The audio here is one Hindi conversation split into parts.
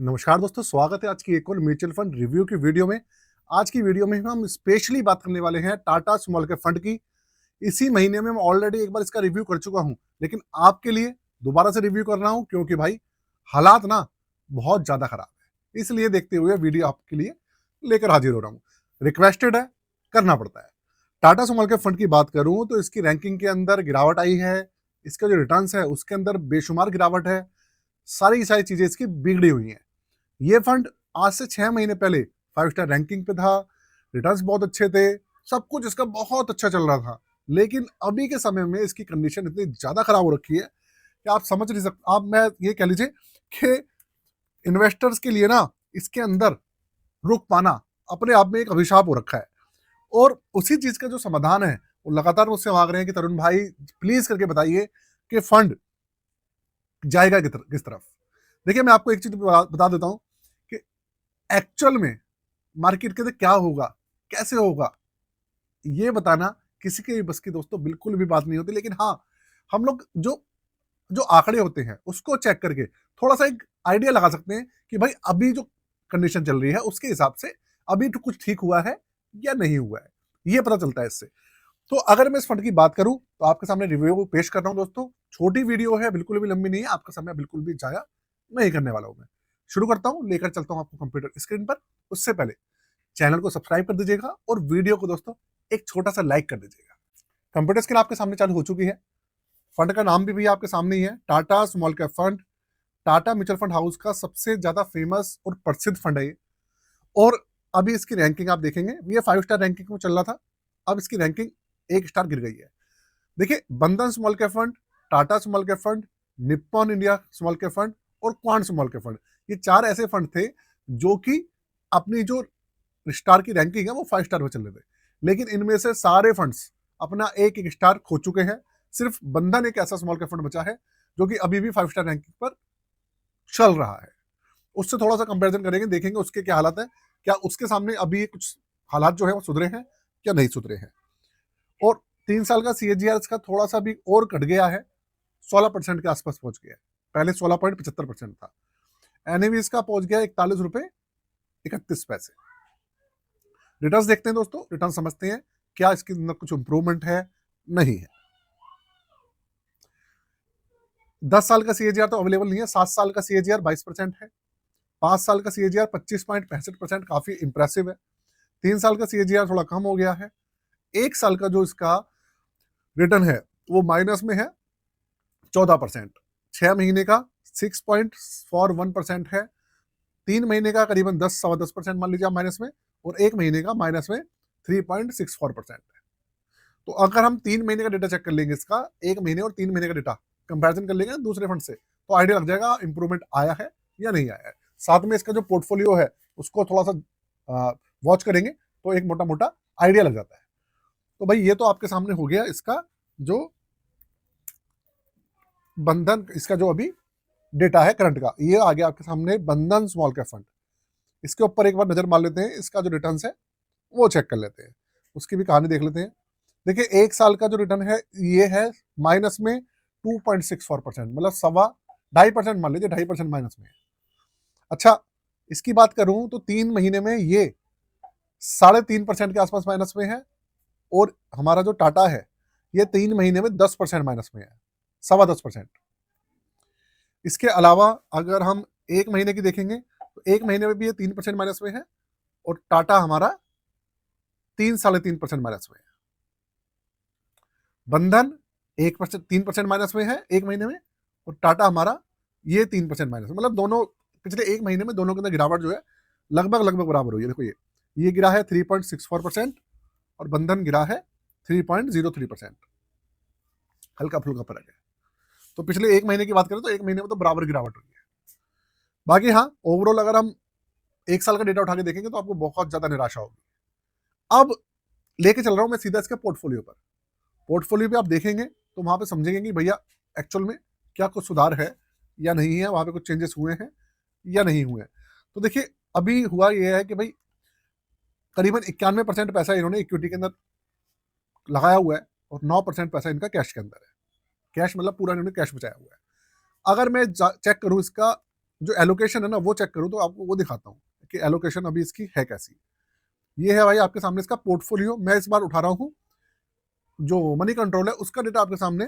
नमस्कार दोस्तों, स्वागत है आज की एक और म्यूचुअल फंड रिव्यू की वीडियो में। आज की वीडियो में हम स्पेशली बात करने वाले हैं टाटा स्मॉल कैप फंड की। इसी महीने में मैं ऑलरेडी एक बार इसका रिव्यू कर चुका हूं, लेकिन आपके लिए दोबारा से रिव्यू कर रहा हूं क्योंकि भाई हालात ना बहुत ज्यादा खराब है। इसलिए देखते हुए वीडियो आपके लिए लेकर हाजिर हो रहा हूँ। रिक्वेस्टेड है, करना पड़ता है। टाटा स्मॉल कैप फंड की बात करूं तो इसकी रैंकिंग के अंदर गिरावट आई है। इसका जो रिटर्न है उसके अंदर बेशुमार गिरावट है। सारी की सारी चीजें इसकी बिगड़ी हुई हैं। ये फंड आज से 6 महीने पहले 5 स्टार रैंकिंग पे था, रिटर्न्स बहुत अच्छे थे, सब कुछ इसका बहुत अच्छा चल रहा था। लेकिन अभी के समय में इसकी कंडीशन इतनी ज्यादा खराब हो रखी है कि आप समझ नहीं सकते। आप मैं ये कह लीजिए कि इन्वेस्टर्स के लिए ना इसके अंदर रुक पाना अपने आप में एक अभिशाप हो रखा है। और उसी चीज का जो समाधान है वो लगातार मुझसे मांग रहे हैं कि तरुण भाई प्लीज करके बताइए कि फंड जाएगा किस तरफ। देखिए, मैं आपको एक चीज बता देता हूं कि एक्चुअल में मार्केट के अंदर क्या होगा, कैसे होगा, ये बताना किसी के भी बस की दोस्तों बिल्कुल भी बात नहीं होती। लेकिन हाँ, हम लोग जो जो आंकड़े होते हैं उसको चेक करके थोड़ा सा एक आइडिया लगा सकते हैं कि भाई अभी जो कंडीशन चल रही है उसके हिसाब से अभी तो कुछ ठीक हुआ है या नहीं हुआ है, ये पता चलता है इससे। तो अगर मैं इस फंड की बात करूं तो आपके सामने रिव्यू पेश कर रहा हूं दोस्तों। छोटी वीडियो है, बिल्कुल भी लंबी नहीं है, आपका समय बिल्कुल भी जाया नहीं करने वाला हूं। मैं शुरू करता हूं, लेकर चलता हूं आपको कंप्यूटर स्क्रीन पर। उससे पहले चैनल को सब्सक्राइब कर दीजिएगा और वीडियो को दोस्तों एक छोटा सा लाइक कर दीजिएगा। कंप्यूटर स्क्रीन आपके सामने चालू हो चुकी है। फंड का नाम भी भैया आपके सामने ही है, Tata small cap fund. Tata mutual fund house का सबसे ज्यादा फेमस और प्रसिद्ध फंड है ये। और अभी इसकी रैंकिंग आप देखेंगे, ये 5 स्टार रैंकिंग में चल रहा था, अब इसकी रैंकिंग 1 स्टार गिर गई है। देखिए, बंधन small cap fund, Tata small cap fund, Nippon India small cap fund और क्वांट स्मॉल कैप फंड, ये 4 ऐसे फंड थे जो कि अपनी जो स्टार की रैंकिंग है वो 5 स्टार में चल रहे थे। लेकिन इनमें से सारे फंड्स अपना एक एक स्टार खो चुके हैं। सिर्फ बंधन एक ऐसा स्मॉल कैप फंड बचा है जो कि अभी भी 5 स्टार रैंकिंग पर चल रहा है। उससे थोड़ा सा कंपैरिजन करेंगे, देखेंगे उसके क्या हालात है, क्या उसके सामने अभी कुछ हालात जो है वो सुधरे हैं या नहीं सुधरे हैं। और 3 साल का CAGR इसका थोड़ा सा भी और घट गया है, 16% के आसपास पहुंच गया है। पहले 16.75% था। एनएवी इसका पहुंच गया 41 रुपए 31 पैसे। रिटर्न देखते हैं दोस्तों, रिटर्न समझते हैं क्या इसके अंदर कुछ इंप्रूवमेंट है, नहीं है। 10 साल का CAGR तो अवेलेबल नहीं है, 7 साल का CAGR 22% है। 5 साल का CAGR 25.65%, काफी इंप्रेसिव है। 3 साल का CAGR थोड़ा कम हो गया है। 1 साल का जो इसका रिटर्न है वो माइनस में है 14%। 6 महीने का 6.41% है। 3 महीने का करीबन 10 सवा 10% मान लीजिए आप माइनस में, और 1 महीने का माइनस में 3.64% है। तो अगर हम 3 महीने का डेटा चेक कर लेंगे इसका, 1 महीने और 3 महीने का डेटा कंपैरिजन कर लेंगे दूसरे फंड से, तो आइडिया लग जाएगा इंप्रूवमेंट आया है या नहीं आया है। साथ में इसका जो पोर्टफोलियो है उसको थोड़ा सा वॉच करेंगे तो एक मोटा मोटा आइडिया लग जाता है। तो भाई ये तो आपके सामने हो गया इसका जो बंधन, इसका जो अभी डेटा है करंट का, ये आ गया आपके सामने बंधन स्मॉल कैप फंड। इसके ऊपर एक बार नजर मार लेते हैं, इसका जो रिटर्न है वो चेक कर लेते हैं, उसकी भी कहानी देख लेते हैं। देखिए, 1 साल का जो रिटर्न है ये है माइनस में 2.64%, मतलब सवा 2.5% मान लीजिए, 2.5% माइनस में है। अच्छा, इसकी बात करूं तो 3 महीने में ये 3.5% के आसपास माइनस में है। और हमारा जो टाटा है ये 3 महीने में 10% माइनस में है, सवा 10%। इसके अलावा अगर हम 1 महीने की देखेंगे तो 1 महीने में भी ये 3% माइनस में है, और टाटा हमारा 3 साढ़े 3% माइनस में है। बंधन 1% 3% माइनस में है 1 महीने में, और टाटा हमारा ये 3% माइनस में। मतलब दोनों पिछले 1 महीने में दोनों के अंदर गिरावट जो है लगभग लगभग बराबर हुई है। देखो, ये गिरा है 3.64% और बंधन गिरा है 3.03%, हल्का फुल्का फर्क है। तो पिछले 1 महीने की बात करें तो 1 महीने में तो बराबर गिरावट हुई है। बाकी हाँ, ओवरऑल अगर हम 1 साल का डेटा उठा के देखेंगे तो आपको बहुत ज्यादा निराशा होगी। अब लेके चल रहा हूं मैं सीधा इसके पोर्टफोलियो पर। पोर्टफोलियो पे आप देखेंगे तो वहां पे समझेंगे कि भैया एक्चुअल में क्या कुछ सुधार है या नहीं है, वहां पे कुछ चेंजेस हुए हैं या नहीं हुए हैं। तो देखिए, अभी हुआ यह है कि भाई करीबन 91% पैसा इन्होंने इक्विटी के अंदर लगाया हुआ है और 9% पैसा इनका कैश के अंदर है। कैश मतलब पूरा इन्होंने कैश बचाया हुआ है। अगर मैं चेक करूं इसका जो एलोकेशन है ना वो चेक करूँ तो आपको वो दिखाता हूँ कि एलोकेशन अभी इसकी है कैसी। ये है भाई आपके सामने इसका पोर्टफोलियो, मैं इस बार उठा रहा हूँ जो मनी कंट्रोल है उसका डेटा आपके सामने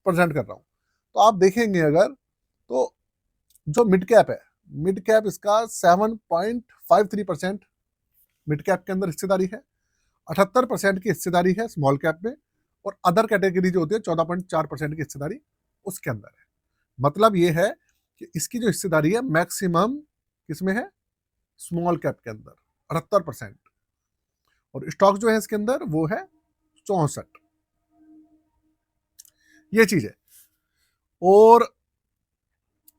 प्रेजेंट कर रहा हूँ। तो आप देखेंगे अगर, तो जो मिड कैप है, मिड कैप इसका 7.53% मिड कैप के अंदर हिस्सेदारी है, 78% की हिस्सेदारी है स्मॉल कैप में, और अदर कैटेगरी जो होती है 14.4% की हिस्सेदारी उसके अंदर है। मतलब ये है कि इसकी जो हिस्सेदारी है मैक्सिमम किसमें है, स्मॉल कैप के अंदर 78%, और स्टॉक जो है इसके अंदर वो है 64। ये चीज है। और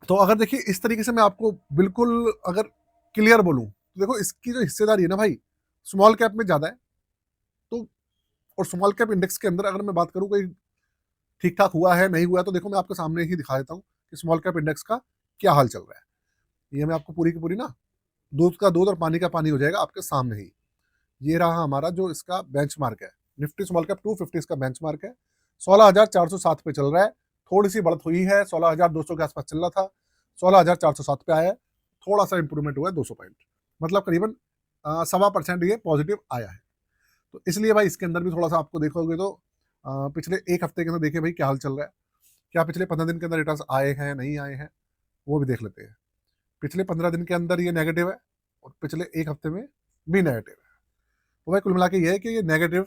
तो अगर देखिए इस तरीके से मैं आपको बिल्कुल अगर क्लियर बोलूं तो देखो इसकी जो हिस्सेदारी है ना भाई स्मॉल कैप में ज्यादा है। तो और स्मॉल कैप इंडेक्स के अंदर अगर मैं बात करूं कोई ठीक ठाक हुआ है नहीं हुआ है, तो देखो मैं आपके सामने ही दिखा देता हूं कि स्मॉल कैप इंडेक्स का क्या हाल चल रहा है। ये मैं आपको पूरी की पूरी ना दूध का दूध और पानी का पानी हो जाएगा आपके सामने ही। ये रहा हमारा जो इसका बेंचमार्क है, निफ्टी स्मॉल कैप 250 इसका बेंचमार्क है, 16,407 पे चल रहा है। थोड़ी सी बढ़त हुई है, 16,200 के आसपास चल रहा था, 16,407 पे आया है, थोड़ा सा इंप्रूवमेंट हुआ है 200 पॉइंट, मतलब करीबन 1.25% ये पॉजिटिव आया है। तो इसलिए भाई इसके अंदर भी थोड़ा सा आपको देखोगे तो पिछले एक हफ्ते के अंदर देखिए भाई क्या हाल चल रहा है, क्या पिछले 15 दिन के अंदर रिटर्न आए हैं नहीं आए हैं, वो भी देख लेते हैं। पिछले 15 दिन के अंदर ये नेगेटिव है और पिछले एक हफ्ते में भी नेगेटिव है। तो भाई कुल मिला के ये है कि ये नेगेटिव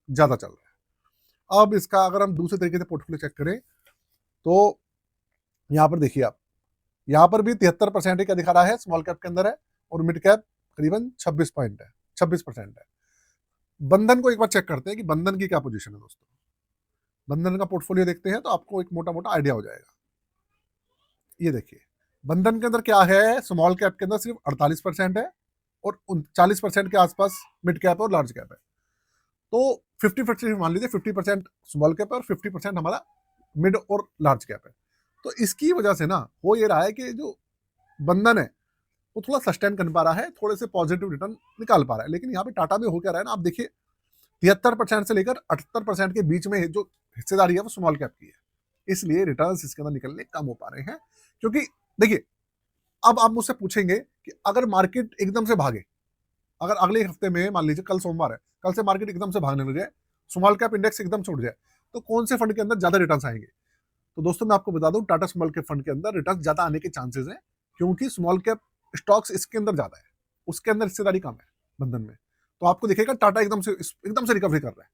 ज्यादा चल रहा है। अब इसका अगर हम दूसरे तरीके से पोर्टफोलियो चेक करें तो यहाँ पर देखिए आप, यहाँ पर भी 73% क्या दिखा रहा है स्मॉल कैप के अंदर है, और मिड कैप करीबन 26 पॉइंट है, 26% है। बंधन को एक बार चेक करते हैं कि बंधन की क्या पोजीशन है दोस्तों। बंधन का पोर्टफोलियो देखते हैं तो आपको एक मोटा मोटा आइडिया हो जाएगा। ये देखिए बंधन के अंदर क्या है, स्मॉल कैप के अंदर सिर्फ 48% है और 39% के आसपास मिड कैप और लार्ज कैप है। तो 50% मान लीजिए, 50% स्मॉल कैप है और 50% हमारा मिड और लार्ज कैप है। तो इसकी वजह से ना हो ये रहा है कि जो बंधन है वो थोड़ा सस्टेन कर पा रहा है, थोड़े से पॉजिटिव रिटर्न निकाल पा रहा है। लेकिन यहाँ पे टाटा में हो क्या रहा है ना, आप देखिए 73% से लेकर 78% के बीच में जो हिस्सेदारी है वो स्मॉल कैप की है, इसलिए रिटर्न्स इसके अंदर निकलने कम हो पा रहे हैं। क्योंकि देखिए अब आप मुझसे पूछेंगे कि अगर मार्केट एकदम से भागे, अगर अगले हफ्ते में मान लीजिए कल सोमवार है, कल से मार्केट एकदम से भागने लग जाए, स्मॉल कैप इंडेक्स एकदम से उठ जाए, तो कौन से फंड के अंदर ज्यादा रिटर्न्स आएंगे। तो दोस्तों मैं आपको बता दूं टाटा स्मॉल कैप फंड के अंदर रिटर्न ज्यादा आने के चांसेस हैं, क्योंकि स्मॉल कैप स्टॉक्स इसके अंदर ज्यादा है, उसके अंदर हिस्सेदारी कम है बंधन में। तो आपको दिखेगा टाटा एकदम से रिकवरी कर रहा है,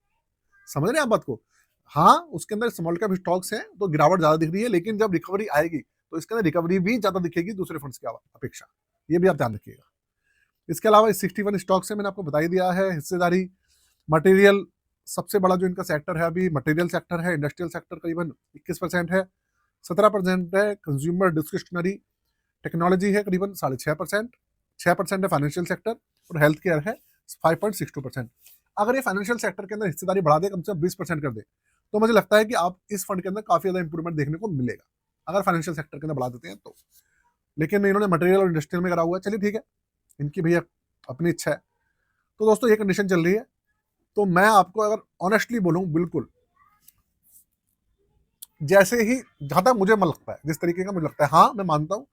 समझ रहे हैं आप बात को। हाँ उसके अंदर स्मॉल कैप स्टॉक्स हैं तो गिरावट ज्यादा दिख रही है, लेकिन जब रिकवरी आएगी तो इसके अंदर रिकवरी भी ज्यादा दिखेगी दूसरे फंड्स की अपेक्षा, ये भी आप ध्यान रखिएगा। इसके अलावा 61 स्टॉक्स है, मैंने आपको बता ही दिया है हिस्सेदारी। मटेरियल सबसे बड़ा जो इनका सेक्टर है अभी मटेरियल सेक्टर है, इंडस्ट्रियल सेक्टर करीबन 21% है, 17% है कंज्यूमर डिस्क्रिशनरी टेक्नोलॉजी है करीबन 6.5%, 6% है फाइनेंशियल सेक्टर, और हेल्थ केयर है 5.62%। अगर ये फाइनेंशियल सेक्टर के अंदर हिस्सेदारी बढ़ा दे, कम से कम 20% कर दे, तो मुझे लगता है कि आप इस फंड के अंदर काफी ज्यादा इंप्रूवमेंट देखने को मिलेगा, अगर फाइनेंशियल सेक्टर के अंदर बढ़ा देते हैं तो। लेकिन इन्होंने मटेरियल और इंडस्ट्रियल में करा हुआ है, चलिए ठीक है, इनकी भैया अपनी इच्छा है। तो दोस्तों ये कंडीशन चल रही है। तो मैं आपको अगर ऑनेस्टली बोलूं, बिल्कुल जैसे ही जहां तक मुझे मन लगता है, जिस तरीके का मुझे लगता है, हाँ मैं मानता हूं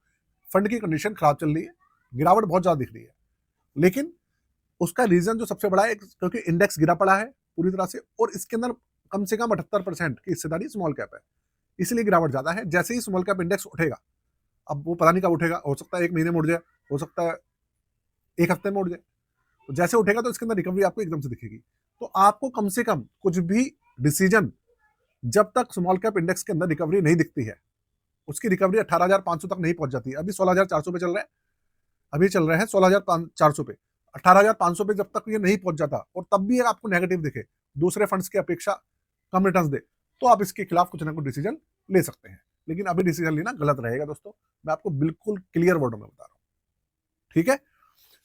फंड की कंडीशन खराब चल रही है, गिरावट बहुत ज्यादा दिख रही है, लेकिन उसका रीजन जो सबसे बड़ा है क्योंकि इंडेक्स गिरा पड़ा है पूरी तरह से, और इसके अंदर कम से कम 78% की हिस्सेदारी स्मॉल कैप है, इसलिए गिरावट ज्यादा है। जैसे ही स्मॉल कैप इंडेक्स उठेगा, अब वो पता नहीं कब उठेगा, हो सकता है एक महीने में उठ जाए, हो सकता है एक हफ्ते में उठ जाए, तो जैसे उठेगा तो इसके अंदर रिकवरी आपको एकदम से दिखेगी। तो आपको कम से कम कुछ भी डिसीजन, जब तक स्मॉल कैप इंडेक्स के अंदर रिकवरी नहीं दिखती है, उसकी रिकवरी 18,500 तक नहीं पहुंच जाती है। अभी 16,400 पे चल रहा है, अभी चल रहा है 16,400 पे, 18,500 पे जब तक ये नहीं पहुंच जाता और तब भी आपको नेगेटिव दिखे, दूसरे फंड्स की अपेक्षा कम रिटर्न्स दे, तो आप इसके खिलाफ कुछ ना कुछ डिसीजन ले सकते हैं। लेकिन अभी डिसीजन लेना गलत रहेगा दोस्तों, मैं आपको बिल्कुल क्लियर वर्डों में बता रहा हूँ, ठीक है।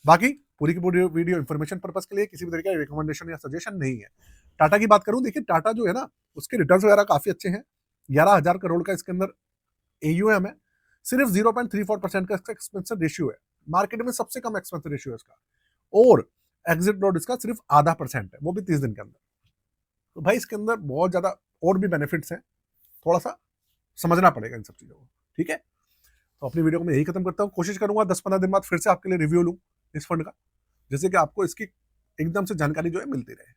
बाकी पूरी की पूरी वीडियो इन्फॉर्मेशन पर्पस के लिए, किसी भी तरीके का रिकमेंडेशन या सजेशन नहीं है। टाटा की बात करूं, देखिए टाटा जो है ना उसके रिटर्न्स वगैरह काफी अच्छे हैं, 11,000 करोड़ का इसके अंदर एयूएम है, सिर्फ 0.34% का इसका एक्सपेंस रेशियो है, मार्केट में सबसे कम एक्सपेंस रेशियो है इसका, और एग्जिट रोड इसका सिर्फ 0.5% है, वो भी 30 दिन के अंदर। तो भाई इसके अंदर बहुत ज्यादा और भी बेनिफिट्स हैं, थोड़ा सा समझना पड़ेगा इन सब चीजों को, ठीक है। तो अपनी वीडियो को मैं यही खत्म करता हूँ। कोशिश करूंगा 10-15 दिन बाद फिर से आपके लिए रिव्यू लूँ इस फंड का, जैसे कि आपको इसकी एकदम से जानकारी जो है मिलती रहे।